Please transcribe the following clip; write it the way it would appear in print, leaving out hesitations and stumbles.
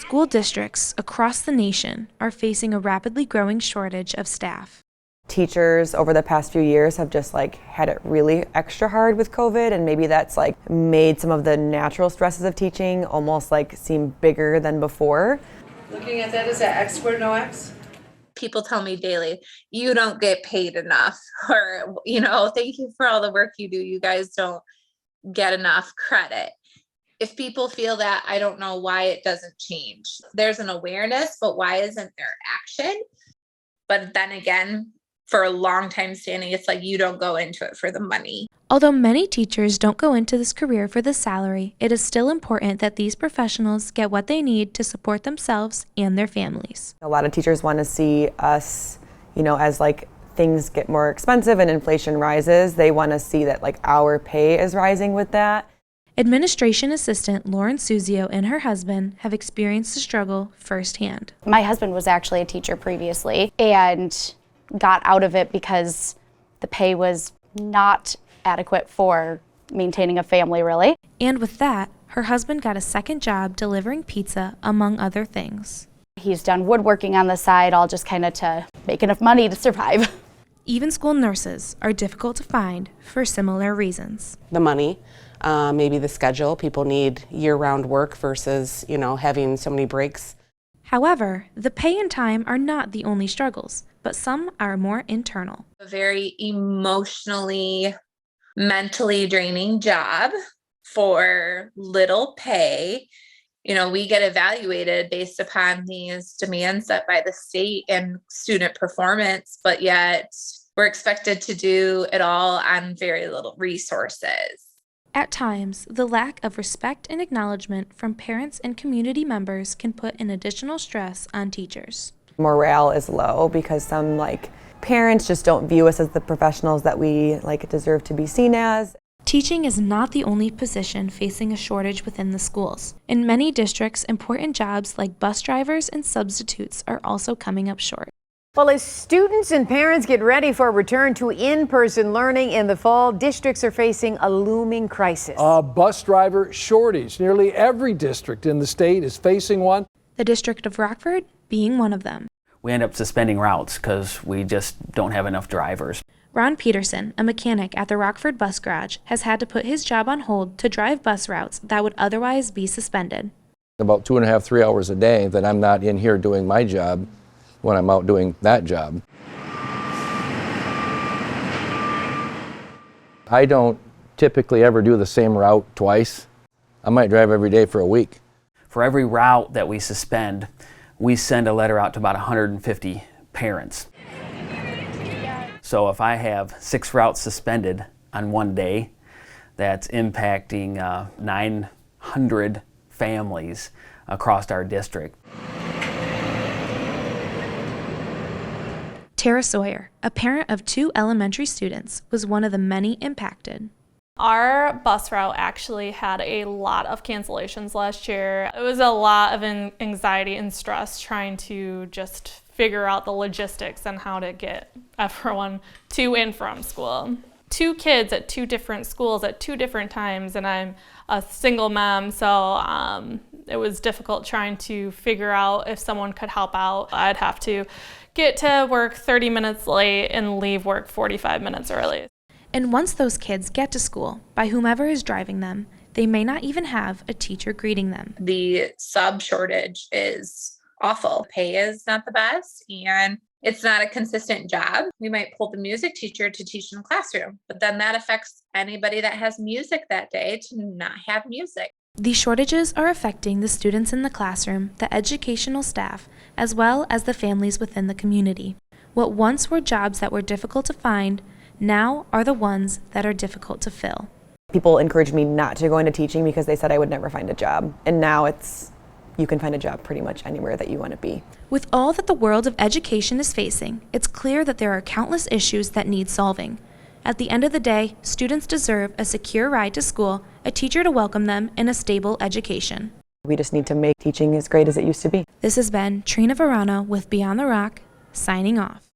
School districts across the nation are facing a rapidly growing shortage of staff. Teachers over the past few years have just had it really extra hard with COVID, and maybe that's made some of the natural stresses of teaching almost seem bigger than before. Looking at that, is that X squared no X? People tell me daily, you don't get paid enough, or, thank you for all the work you do. You guys don't get enough credit. If people feel that, I don't know why it doesn't change. There's an awareness, but why isn't there action? But then again, for a long time standing, it's you don't go into it for the money. Although many teachers don't go into this career for the salary, it is still important that these professionals get what they need to support themselves and their families. A lot of teachers want to see us, as things get more expensive and inflation rises, they want to see that our pay is rising with that. Administration assistant Lauren Suzio and her husband have experienced the struggle firsthand. My husband was actually a teacher previously and got out of it because the pay was not adequate for maintaining a family, really. And with that, her husband got a second job delivering pizza, among other things. He's done woodworking on the side, all just kind of to make enough money to survive. Even school nurses are difficult to find for similar reasons. The money, maybe the schedule. People need year-round work versus, having so many breaks. However, the pay and time are not the only struggles, but some are more internal. A very emotionally, mentally draining job for little pay. We get evaluated based upon these demands set by the state and student performance, but yet we're expected to do it all on very little resources. At times, the lack of respect and acknowledgement from parents and community members can put an additional stress on teachers. Morale is low because some parents just don't view us as the professionals that we deserve to be seen as. Teaching is not the only position facing a shortage within the schools. In many districts, important jobs like bus drivers and substitutes are also coming up short. Well, as students and parents get ready for a return to in-person learning in the fall, districts are facing a looming crisis. A bus driver shortage. Nearly every district in the state is facing one. The District of Rockford being one of them. We end up suspending routes because we just don't have enough drivers. Ron Peterson, a mechanic at the Rockford Bus Garage, has had to put his job on hold to drive bus routes that would otherwise be suspended. About 2.5, 3 hours a day that I'm not in here doing my job when I'm out doing that job. I don't typically ever do the same route twice. I might drive every day for a week. For every route that we suspend, we send a letter out to about 150 parents. So if I have 6 routes suspended on one day, that's impacting 900 families across our district. Tara Sawyer, a parent of 2 elementary students, was one of the many impacted. Our bus route actually had a lot of cancellations last year. It was a lot of anxiety and stress trying to just figure out the logistics and how to get everyone to and from school. 2 kids at 2 different schools at 2 different times, and I'm a single mom, so it was difficult trying to figure out if someone could help out. I'd have to get to work 30 minutes late and leave work 45 minutes early. And once those kids get to school, by whomever is driving them, they may not even have a teacher greeting them. The sub shortage is awful. Pay is not the best, and it's not a consistent job. We might pull the music teacher to teach in the classroom, but then that affects anybody that has music that day to not have music. These shortages are affecting the students in the classroom, the educational staff, as well as the families within the community. What once were jobs that were difficult to find, now are the ones that are difficult to fill. People encouraged me not to go into teaching because they said I would never find a job. And now you can find a job pretty much anywhere that you want to be. With all that the world of education is facing, it's clear that there are countless issues that need solving. At the end of the day, students deserve a secure ride to school, a teacher to welcome them, and a stable education. We just need to make teaching as great as it used to be. This has been Trina Varano with Beyond the Rock, signing off.